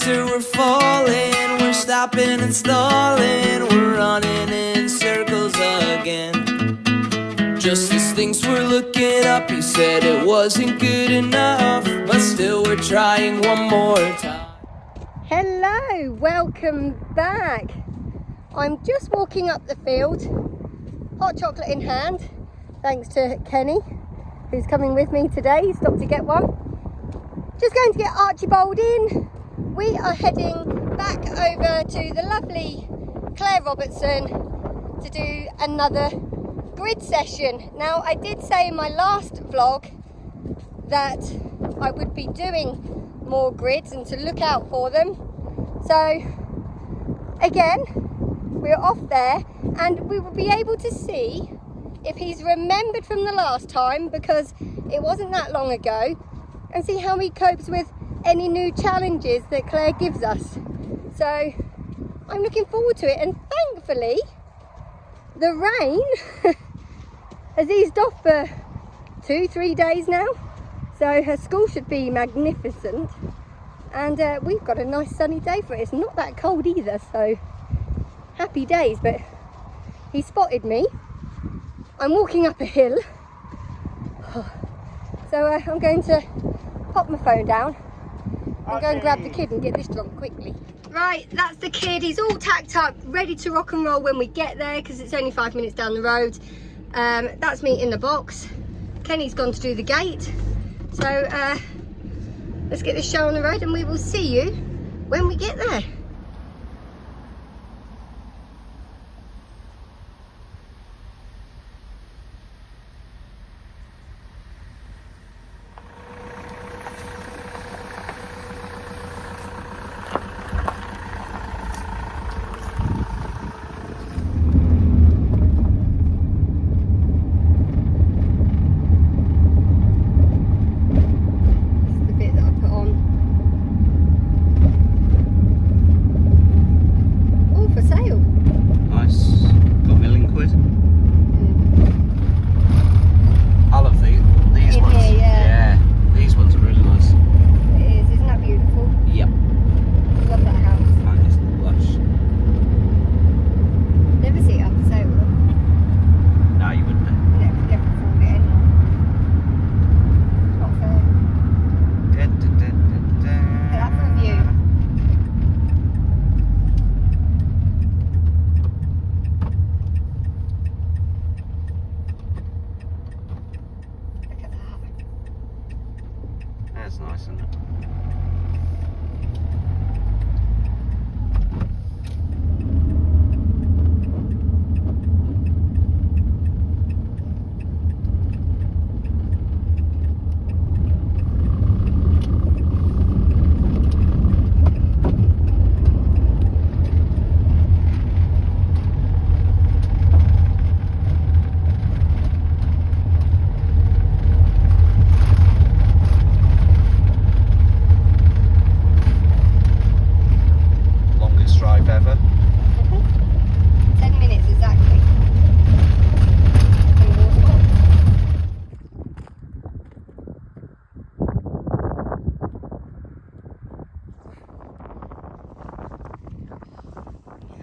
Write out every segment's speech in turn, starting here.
faster we're falling, we're stopping and stalling, we're running in circles again. Just as things were looking up, he said it wasn't good enough, but still we're trying one more time. Hello, welcome back. I'm just walking up the field, hot chocolate in hand, thanks to Kenny, who's coming with me today. He stopped to get one. Just going to get Archibald in. We are heading back over to the lovely Claire Robertson to do another grid session. Now, I did say in my last vlog that I would be doing more grids and to look out for them. So again, we're off there and we will be able to see if he's remembered from the last time, because it wasn't that long ago, and see how he copes with any new challenges that Claire gives us. So I'm looking forward to it, and thankfully the rain has eased off for 2-3 days now, so her school should be magnificent, and we've got a nice sunny day for it. It's not that cold either, so happy days. But he spotted me. I'm walking up a hill, so I'm going to pop my phone down and go and grab the kid and get this drunk quickly. Right, that's the kid. He's all tacked up, ready to rock and roll when we get there, because it's only 5 minutes down the road. That's me in the box. Kenny's gone to do the gate. So let's get this show on the road and we will see you when we get there. That's nice, isn't it? Ever. 10 minutes exactly.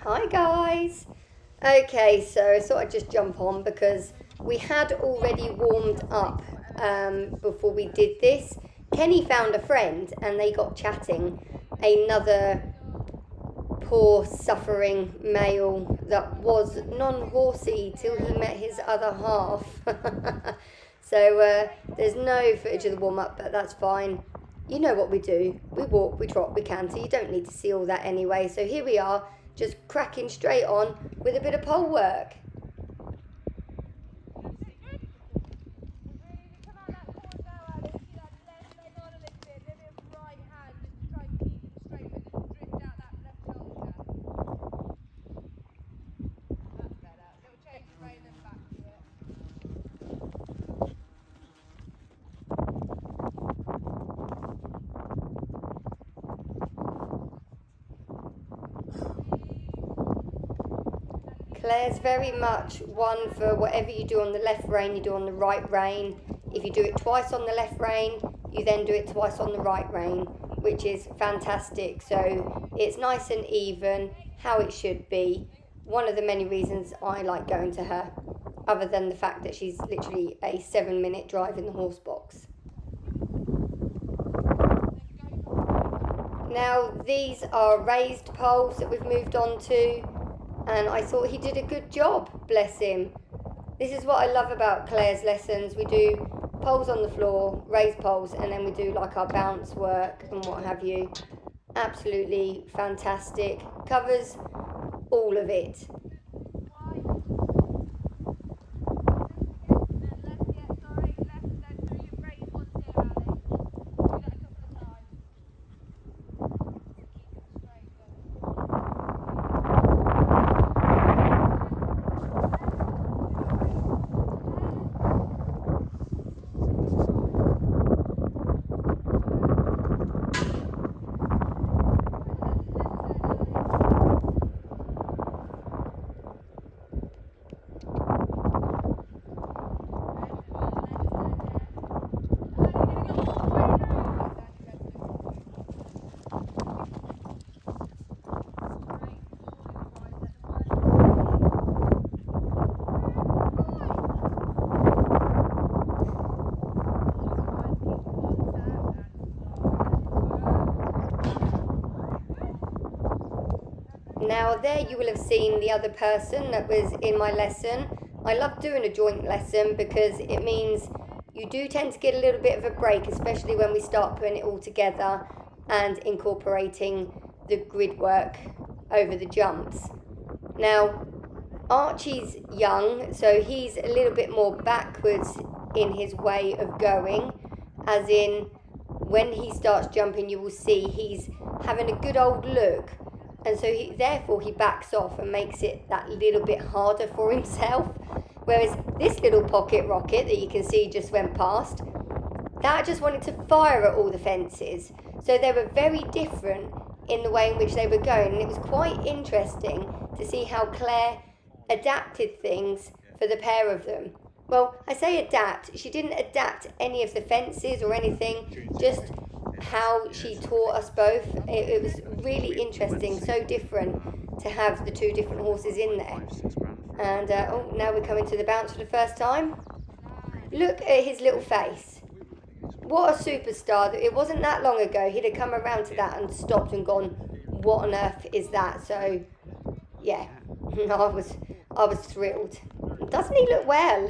Hi guys. Okay, so I thought I'd just jump on because we had already warmed up before we did this. Kenny found a friend and they got chatting. Another poor suffering male that was non-horsey till he met his other half. So there's no footage of the warm-up, but that's fine. You know what we do. We walk, we trot, we canter. You don't need to see all that anyway. So here we are, just cracking straight on with a bit of pole work. Claire's very much one for whatever you do on the left rein, you do on the right rein. If you do it twice on the left rein, you then do it twice on the right rein, which is fantastic. So it's nice and even, how it should be. One of the many reasons I like going to her, other than the fact that she's literally a 7-minute drive in the horse box. Now these are raised poles that we've moved on to, and I thought he did a good job, bless him. This is what I love about Claire's lessons. We do poles on the floor, raised poles, and then we do like our bounce work and what have you. Absolutely fantastic. Covers all of it. Now there you will have seen the other person that was in my lesson. I love doing a joint lesson because it means you do tend to get a little bit of a break, especially when we start putting it all together and incorporating the grid work over the jumps. Now Archie's young, so he's a little bit more backwards in his way of going, as in when he starts jumping you will see he's having a good old look. And so therefore he backs off and makes it that little bit harder for himself. Whereas this little pocket rocket that you can see just went past, that just wanted to fire at all the fences. So they were very different in the way in which they were going. And it was quite interesting to see how Claire adapted things for the pair of them. Well, I say adapt. She didn't adapt any of the fences or anything, just how she taught us both. It was really interesting, so different to have the two different horses in there. And now we're coming to the bounce for the first time. Look at his little face. What a superstar. It wasn't that long ago he'd have come around to that and stopped and gone, what on earth is that? So yeah, I was thrilled. Doesn't he look well?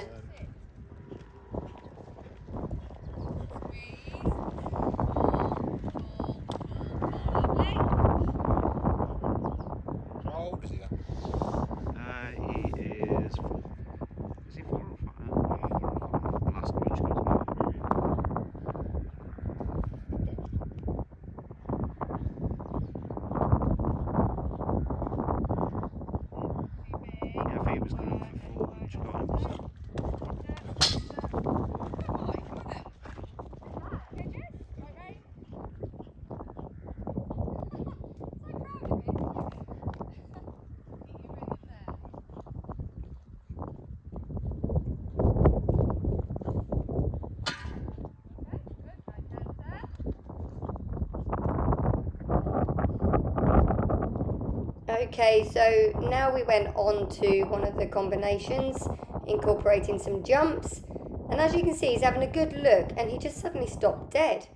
Okay, so now we went on to one of the combinations, incorporating some jumps. And as you can see, he's having a good look and he just suddenly stopped dead.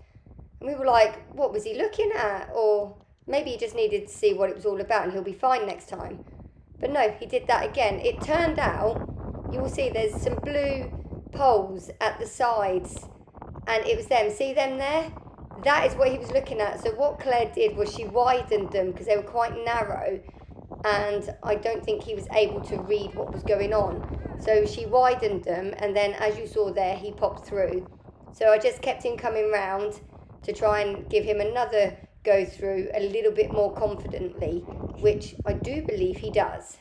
And we were like, what was he looking at? Or maybe he just needed to see what it was all about and he'll be fine next time. But no, he did that again. It turned out, you will see there's some blue poles at the sides and it was them. See them there? That is what he was looking at. So what Claire did was she widened them because they were quite narrow and I don't think he was able to read what was going on. So she widened them and then as you saw there, he popped through. So I just kept him coming round to try and give him another go through a little bit more confidently, which I do believe he does.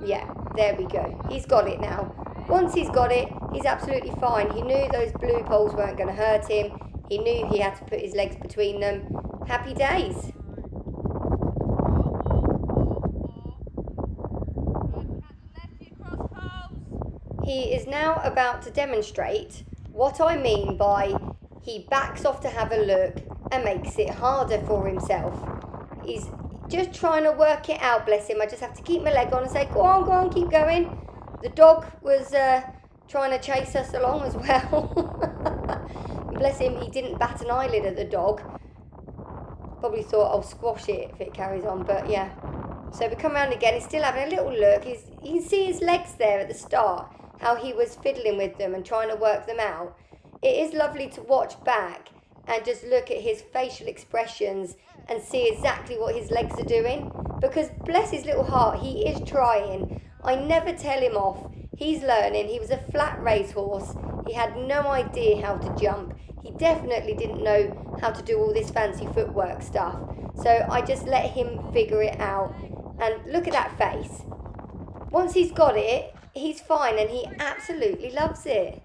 Yeah, there we go. He's got it now. Once he's got it, he's absolutely fine. He knew those blue poles weren't going to hurt him. He knew he had to put his legs between them. Happy days. He is now about to demonstrate what I mean by he backs off to have a look and makes it harder for himself. He's just trying to work it out, bless him. I just have to keep my leg on and say, go on, keep going. The dog was trying to chase us along as well. Bless him, he didn't bat an eyelid at the dog. Probably thought I'll squash it if it carries on, but yeah. So we come around again, he's still having a little look. You can see his legs there at the start, how he was fiddling with them and trying to work them out. It is lovely to watch back and just look at his facial expressions and see exactly what his legs are doing. Because bless his little heart, he is trying. I never tell him off. He's learning. He was a flat racehorse. He had no idea how to jump. He definitely didn't know how to do all this fancy footwork stuff. So I just let him figure it out. And look at that face. Once he's got it, he's fine and he absolutely loves it.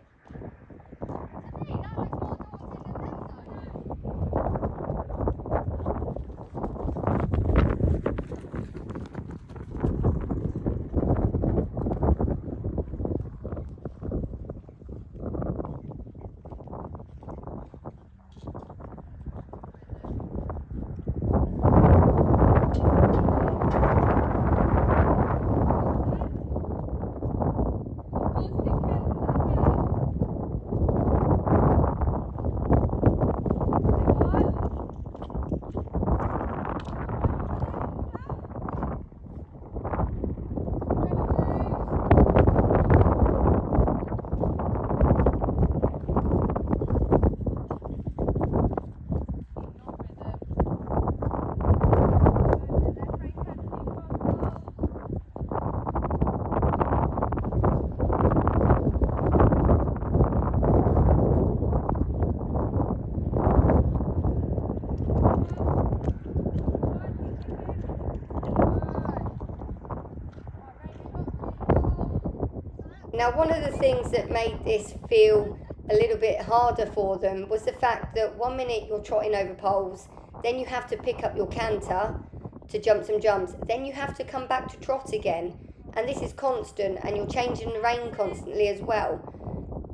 Now, one of the things that made this feel a little bit harder for them was the fact that 1 minute you're trotting over poles, then you have to pick up your canter to jump some jumps, then you have to come back to trot again, and this is constant, and you're changing the rein constantly as well.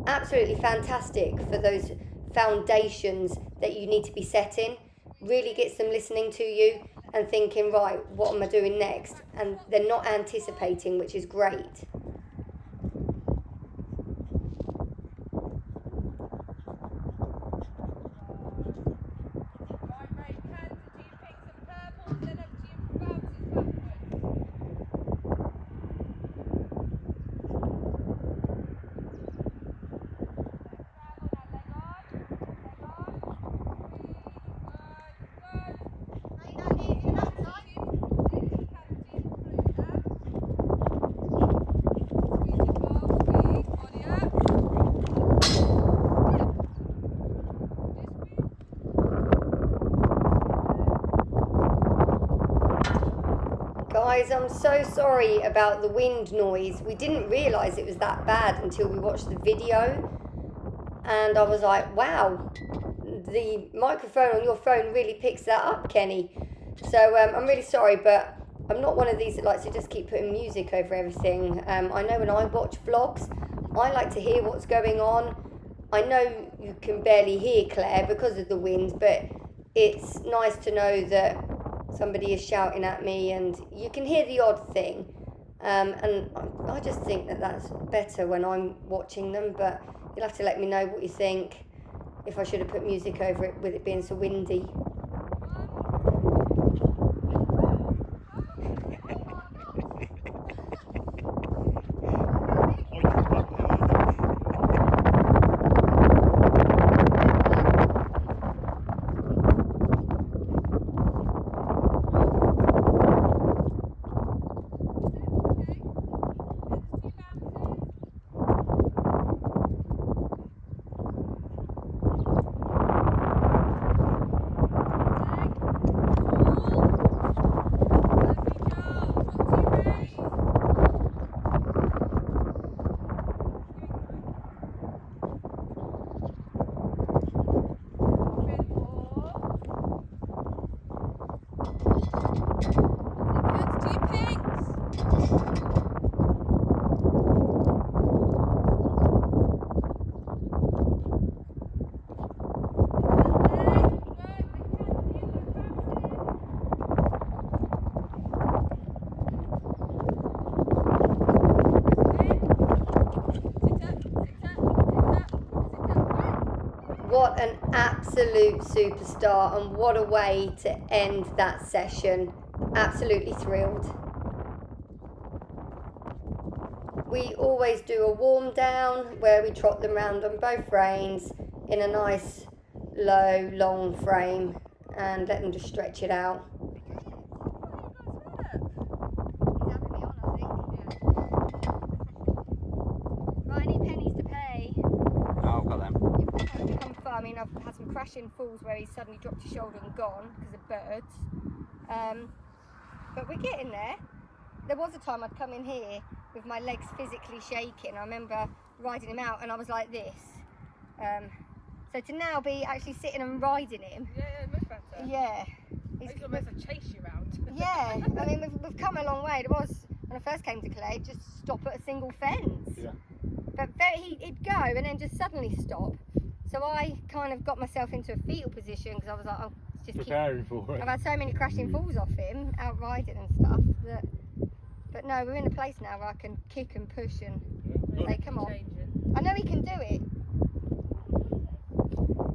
Absolutely fantastic for those foundations that you need to be setting. Really gets them listening to you and thinking, right, what am I doing next? And they're not anticipating, which is great. Guys, I'm so sorry about the wind noise. We didn't realise it was that bad until we watched the video. And I was like, wow, the microphone on your phone really picks that up, Kenny. So I'm really sorry, but I'm not one of these that likes to just keep putting music over everything. I know when I watch vlogs, I like to hear what's going on. I know you can barely hear Claire because of the wind, but it's nice to know that somebody is shouting at me and you can hear the odd thing. And I just think that that's better when I'm watching them, but you'll have to let me know what you think, if I should have put music over it with it being so windy. an absolute superstar, and what a way to end that session. Absolutely thrilled. We always do a warm down where we trot them round on both reins in a nice low long frame and let them just stretch it out. Right, any pennies to pay? Oh, I've got them. You've become fun. I mean, I've had some crashing falls where he's suddenly dropped his shoulder and gone because of birds. But we're getting there. There was a time I'd come in here with my legs physically shaking. I remember riding him out and I was like this. So to now be actually sitting and riding him. Yeah, much better. Yeah. He's almost like chase you around. Yeah, I mean, we've come a long way. It was, when I first came to Clay, just stop at a single fence. Yeah. But he'd go and then just suddenly stop. So I kind of got myself into a fetal position because I was like, oh, just preparing for it. I've had so many crashing falls off him, out riding and stuff, that. But no, we're in a place now where I can kick and push and say, come on. I know he can do it.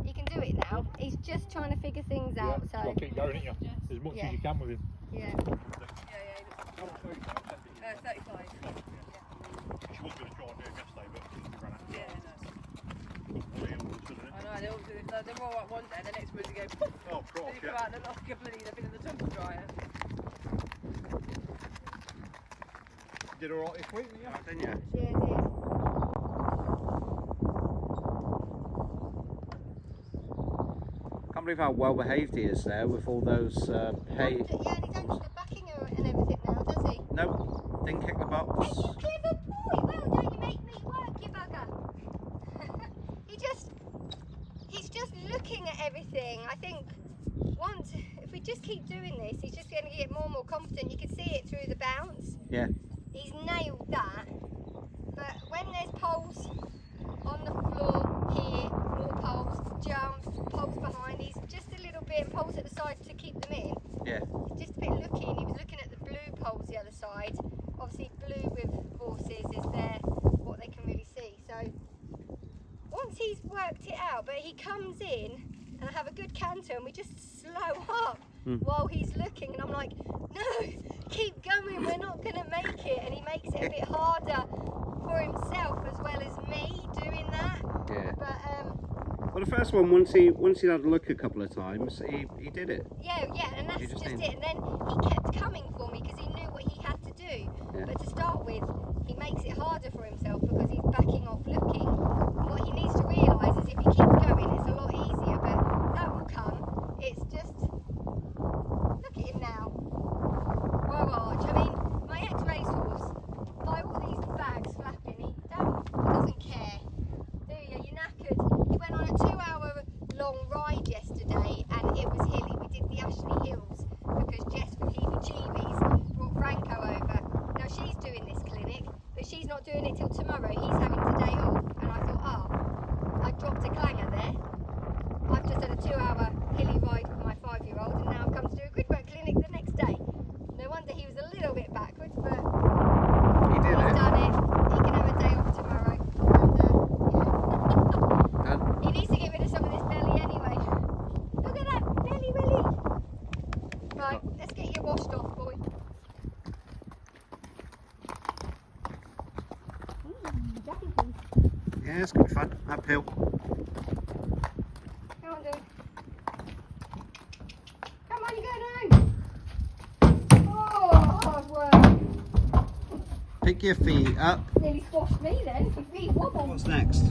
He can do it now. He's just trying to figure things out. So You've got to keep going, ain't you? As much as you can with him. Yeah. 35. She was going to try and do it yesterday, but she ran out. Yeah, no. I I know, they all do it. They're all up one day, and the next minute they go, poof. Oh, of course, They come out and look like a bloody, they've been in the tumble dryer. Did all right this week, didn't you? Didn't you? Yeah, it is. Can't believe how well behaved he is there with all those hay. Yeah, and he don't stop backing her and everything now, does he? Nope, didn't kick the box. He's a clever boy. Well, don't you make me work, you bugger. He's just looking at everything. I think once, if we just keep doing this, he's just going to get more and more confident. You can see it through the bounce. Yeah. He's nailed that. But when there's poles on the floor here, more poles, jumps, poles behind, he's just a little bit, and poles at the side to keep them in. Yeah. He's just a bit looking. He was looking at the blue poles the other side. Obviously blue with horses is there what they can really see. So once he's worked it out, but he comes in and I have a good canter and we just slow up while he's looking, and I'm like, no, keep going, we're not going to make it. And he makes it a bit harder for himself as well as me doing that. Yeah. But Well, the first one, once he had a look a couple of times, he did it. yeah, and that's You just just it. need- And then he kept coming for me because he knew what he had to do. Yeah. But to start with, he makes it harder for himself because he's backing off looking. And what he needs to realise is if he keeps going, it's a lot easier. But that will come. It's just look at him now. Whoa, Arch. I mean, my ex-racehorse, by all these bags flapping, he doesn't care. Do you? You're knackered. He went on a 2-hour long ride yesterday and it was hilly. We did the Ashley Hills because Jess with heebie-jeebies brought Franco over. Now she's doing this clinic, but she's not doing it till tomorrow. He's having today off, and I thought, oh, I dropped a clanger there. I've just had a 2-hour hilly ride with my 5-year-old, and now I've come to do a grid work clinic the next day. No wonder he was a little bit backwards, but He did he's it. done it. He can have a day off tomorrow. And, And he needs to get rid of some of this belly anyway. Look at that belly willy. Right, let's get you washed off, boy. Jackie, please. yeah, it's gonna be fun. Uphill. Come on, dude. Come on, you're going home. Oh, hard work. Pick your feet up. Nearly squashed me then. My feet wobble. What's next?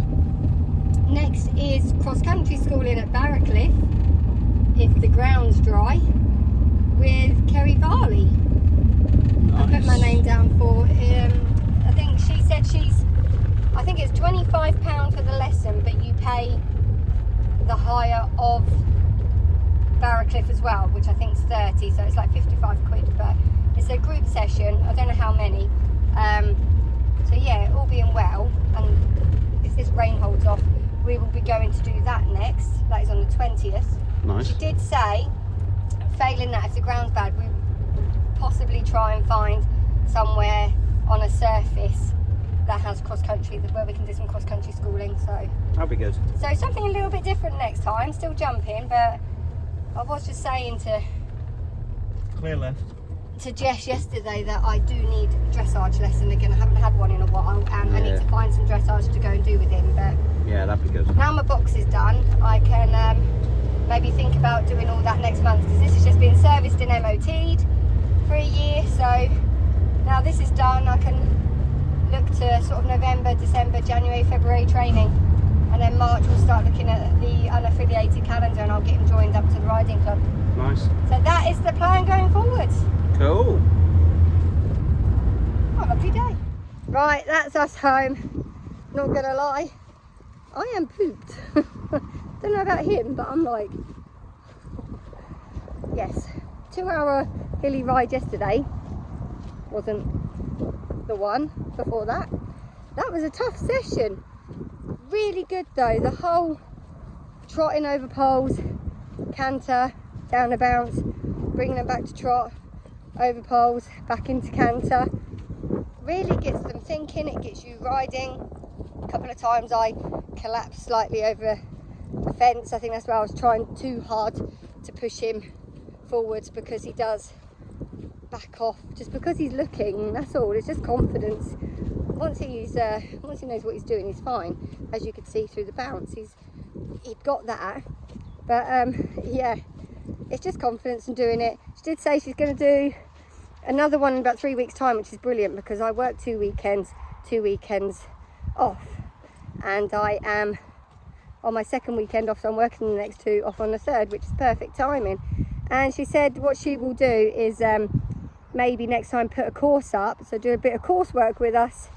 Next is cross-country schooling at Barracliff, if the ground's dry, with Kerry Varley. I put my name down for. I think she said I think it's £25 for the lesson, but you pay the hire of Barracliff as well, which I think is 30, so it's like 55 quid, but it's a group session. I don't know how many. So yeah, all being well, and if this rain holds off, we will be going to do that next. That is on the 20th. Nice. She did say, failing that, if the ground's bad, we possibly try and find somewhere on a surface that has cross country, where we can do some cross country schooling. So That'll be good. something a little bit different next time. Still jumping, but I was just saying to Clear Jess yesterday that I do need a dressage lesson again. I haven't had one in a while, and I need to find some dressage to go and do with him. But yeah, that'd be good. now my box is done, I can maybe think about doing all that next month, because this has just been serviced and MOT'd for a year. So now this is done, I can look to sort of November, December, January, February training, and then March we'll start looking at the unaffiliated calendar, and I'll get him joined up to the riding club. Nice. So that is the plan going forwards. Cool. What a lovely day. Right, that's us home. Not gonna lie, I am pooped. Don't know about him, but I'm like, yes. 2-hour hilly ride yesterday wasn't the one before that. That was a tough session. Really good though. The whole trotting over poles, canter, down a bounce, bringing them back to trot, over poles, back into canter. Really gets them thinking, it gets you riding. A couple of times I collapsed slightly over the fence. I think that's where I was trying too hard to push him forwards, because he does back off just because he's looking. That's all. It's just confidence. Once he knows what he's doing, he's fine. As you could see through the bounce, he'd got that. But yeah, it's just confidence and doing it. She did say she's going to do another one in about 3 weeks' time, which is brilliant, because I work 2 weekends off, and I am on my second weekend off, so I'm working the next 2 off on the 3rd, which is perfect timing. And she said what she will do is maybe next time put a course up, so do a bit of coursework with us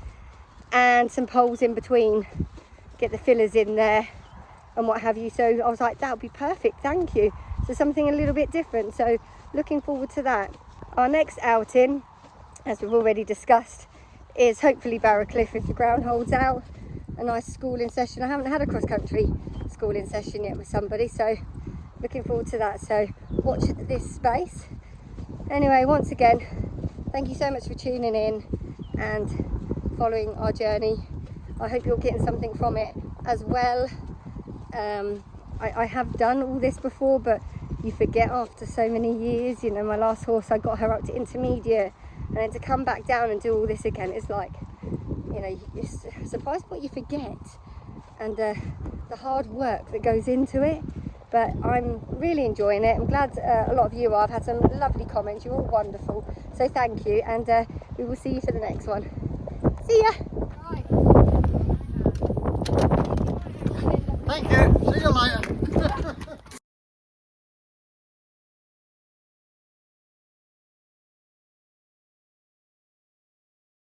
and some poles in between, get the fillers in there and what have you. So I was like, that would be perfect, thank you. So something a little bit different, so looking forward to that. Our next outing, as we've already discussed, is hopefully Barrowcliff if the ground holds out. A nice schooling session. I haven't had a cross-country schooling session yet with somebody, so looking forward to that. So watch this space. Anyway, once again, thank you so much for tuning in and following our journey. I hope you're getting something from it as well. I have done all this before, but you forget after so many years. You know, my last horse, I got her up to intermediate, and then to come back down and do all this again, it's like, you know, you're surprised what you forget, and the hard work that goes into it. But I'm really enjoying it. I'm glad a lot of you are. I've had some lovely comments. You're all wonderful, so thank you, and we will see you for the next one. See ya. Thank you. See you later.